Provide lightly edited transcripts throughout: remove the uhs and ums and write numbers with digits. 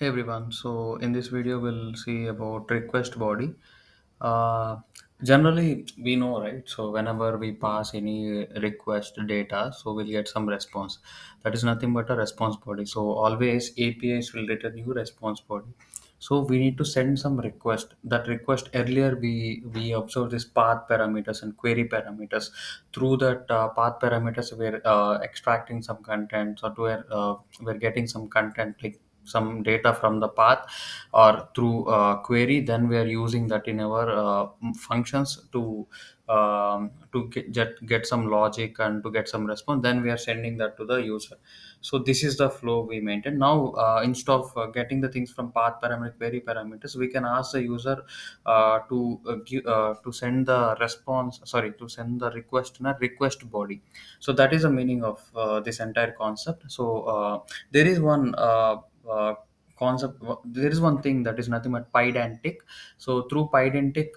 Hey everyone, so in this video we'll see about request body. Uh, Generally we know, right? So whenever we pass any request data, so we'll get some response. That is nothing but a response body. So always APIs will return you response body. So we need to send some request. That request earlier we observed this path parameters and query parameters. Through that path parameters, we're extracting some content, or we're getting some content like some data from the path or through query. Then we are using that in our functions to get some logic and to get some response. Then we are sending that to the user. So this is the flow we maintain now. Instead of getting the things from path parameter query parameters, we can ask the user to send the response, sorry, to send the request in a request body. So that is the meaning of this entire concept. So there is one concept, there is one thing that is nothing but Pydantic. So through Pydantic,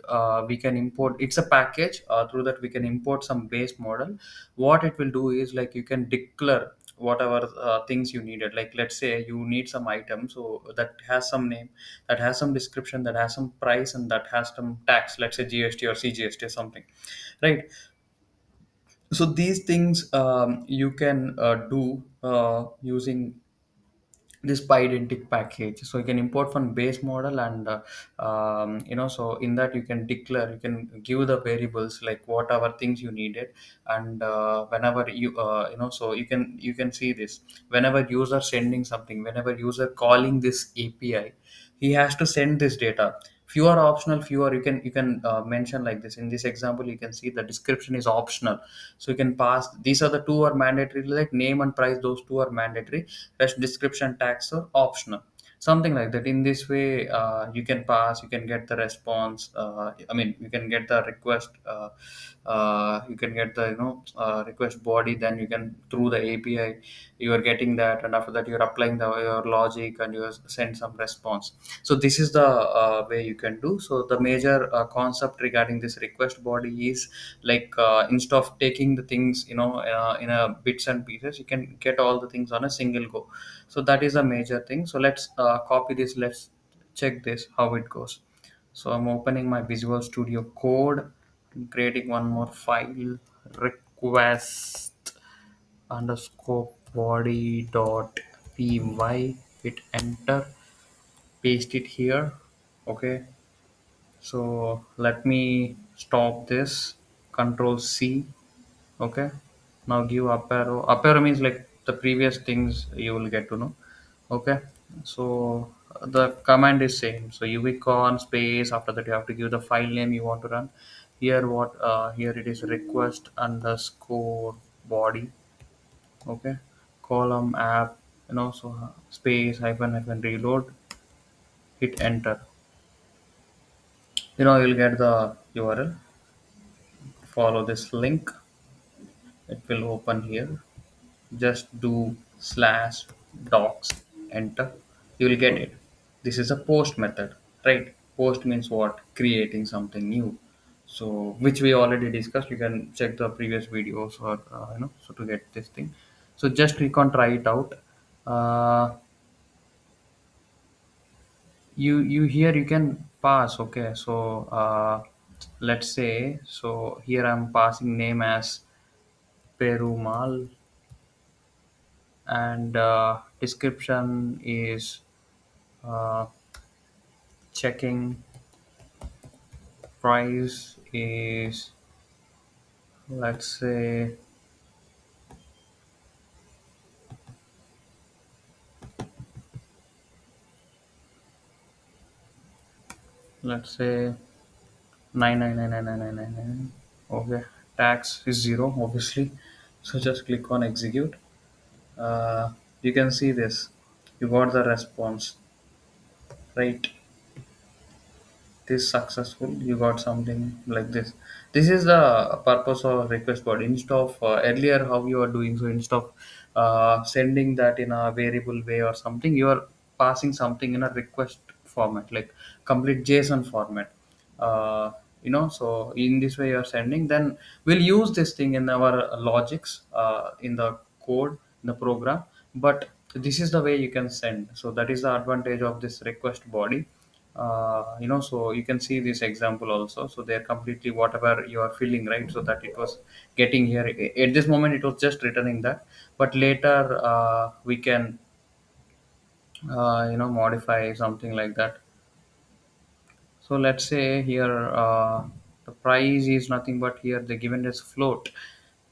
we can import, it's a package. Through that we can import some base model. What it will do is, like, you can declare whatever things you needed. Like, let's say you need some item, so that has some name, that has some description, that has some price, and that has some tax, let's say GST or CGST or something, right? So these things you can do using this Pydantic package. So you can import from base model, and so in that you can declare, you can give the variables like whatever things you needed. And whenever so you can see this, whenever user sending something, whenever user calling this API, he has to send this data. Few are optional, few are, you can mention like this. In this example, you can see the description is optional. So you can pass, these are the two are mandatory, like name and price, those two are mandatory. Rest description tags are optional, something like that. In this way, you can pass, you can get the response. You can get the request, you can get the request body. Then you can, through the API, you are getting that, and after that you're applying your logic and you send some response. So this is the way you can do. So the major concept regarding this request body is, like, instead of taking the things in a bits and pieces, you can get all the things on a single go. So that is a major thing. So let's copy this, let's check this how it goes. So I'm opening my Visual Studio Code, creating one more file, request underscore body dot py, hit enter, paste it here. Okay, so let me stop this, control C. Okay, now give up arrow. Up arrow means like the previous things you will get to know. Okay, so the command is same. So ubicorn space, after that you have to give the file name you want to run. Here what, here it is request underscore body. Okay, column app, so space hyphen hyphen reload, hit enter. You'll get the URL. Follow this link, it will open here. Just do slash docs, enter, you will get it. This is a post method, right? Post means what? Creating something new. So which we already discussed, you can check the previous videos, or so to get this thing. So just click on try it out. uh, you here you can pass. Okay, so let's say, so here I'm passing name as Perumal, and description is uh, checking, price is, let's say, let's say 9999999. Okay, tax is 0 obviously. So just click on execute. You can see this, you got the response, right? This successful, you got something like this is the purpose of request body. Instead of earlier how you are doing, so instead of sending that in a variable way or something, you are passing something in a request format, like complete JSON format. So in this way you are sending, then we'll use this thing in our logics, in the code, in the program. But this is the way you can send. So that is the advantage of this request body. So you can see this example also. So they're completely whatever you are filling, right? So that it was getting here at this moment, it was just returning that, but later we can modify something like that. So let's say here the price is nothing but here they given as float.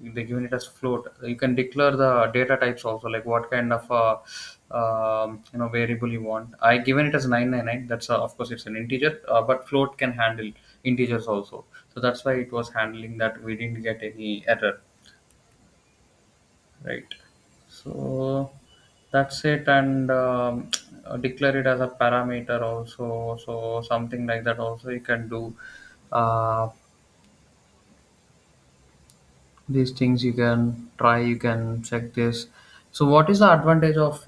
They given it as float. You can declare the data types also, like what kind of variable you want. I given it as 999. That's of course it's an integer, but float can handle integers also. So that's why it was handling that. We didn't get any error, right? So that's it, and declare it as a parameter also. So something like that also you can do. uh, these things you can try, you can check this. So what is the advantage of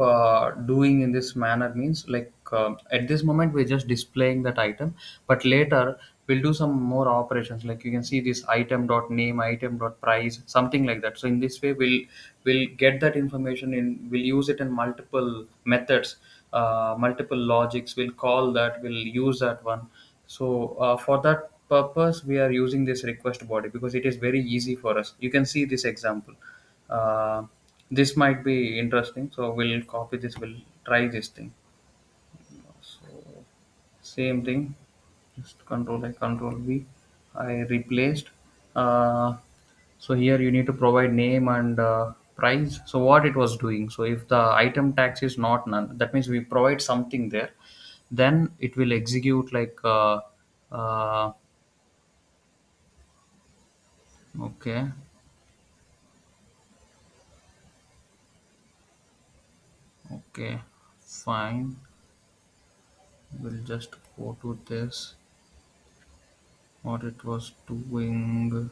doing in this manner means, like at this moment we're just displaying that item, but later we'll do some more operations, like you can see this item dot name, item dot price, something like that. So in this way we'll get that information in, we'll use it in multiple methods, multiple logics, we'll call that, we'll use that one. So for that purpose, we are using this request body because it is very easy for us. You can see this example. Uh, this might be interesting. So we'll copy this. We'll try this thing. So same thing. Just control I control V. I replaced. Uh, so here you need to provide name and price. So what it was doing. So if the item tax is not none, that means we provide something there. Then it will execute like. Uh, Okay, okay, fine. We'll just go to this. What it was doing.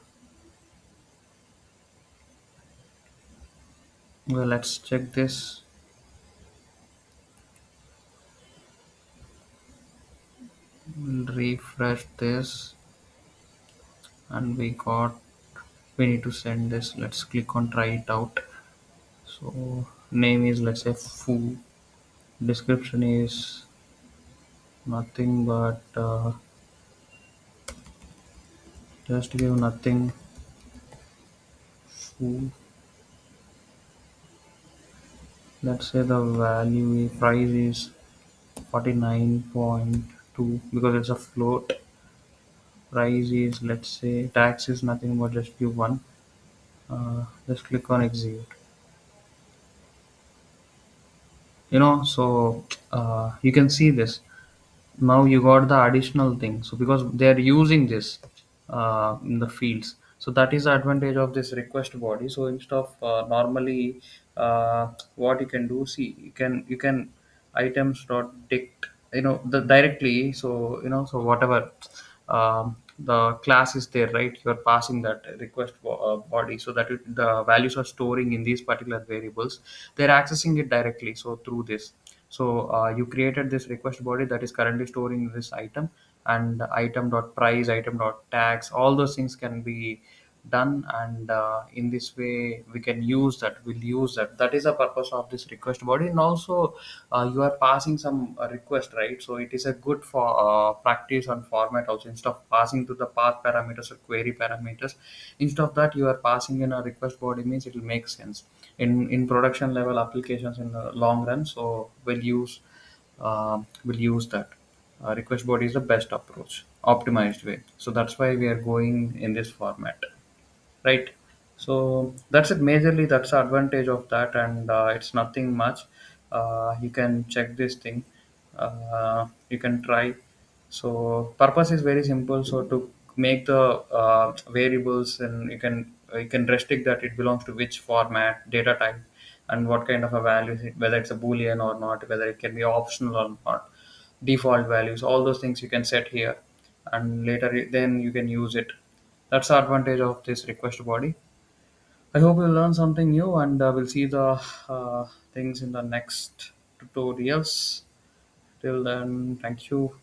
Well, let's check this. We'll refresh this, and we need to send this. Let's click on try it out. So name is, let's say, foo. Description is nothing but just give nothing. Foo. Let's say the value price is 49.2 because it's a float. Price is, let's say, tax is nothing but just give one. Just click on execute. So you can see this. Now you got the additional thing, so because they are using this in the fields, so that is the advantage of this request body. So instead of normally what you can do, see, you can items dot dict, the directly. So so whatever the class is there, right? You are passing that request body, so that the values are storing in these particular variables. They're accessing it directly, so through this. So you created this request body that is currently storing this item, and item dot price, item dot tax, all those things can be done. And in this way we can use that, we'll use that. That is the purpose of this request body. And also you are passing some request, right? So it is a good for practice and format also. Instead of passing to the path parameters or query parameters, instead of that you are passing in a request body, means it will make sense in production level applications in the long run. So we'll use that. Request body is the best approach, optimized way. So that's why we are going in this format, right? So that's it majorly. That's the advantage of that, and it's nothing much. You can check this thing. You can try. So purpose is very simple. So to make the variables, and you can restrict that it belongs to which format, data type, and what kind of a value, whether it's a boolean or not, whether it can be optional or not, default values, all those things you can set here, and later then you can use it. That's the advantage of this request body. I hope you learn something new, and we'll see the things in the next tutorials. Till then, thank you.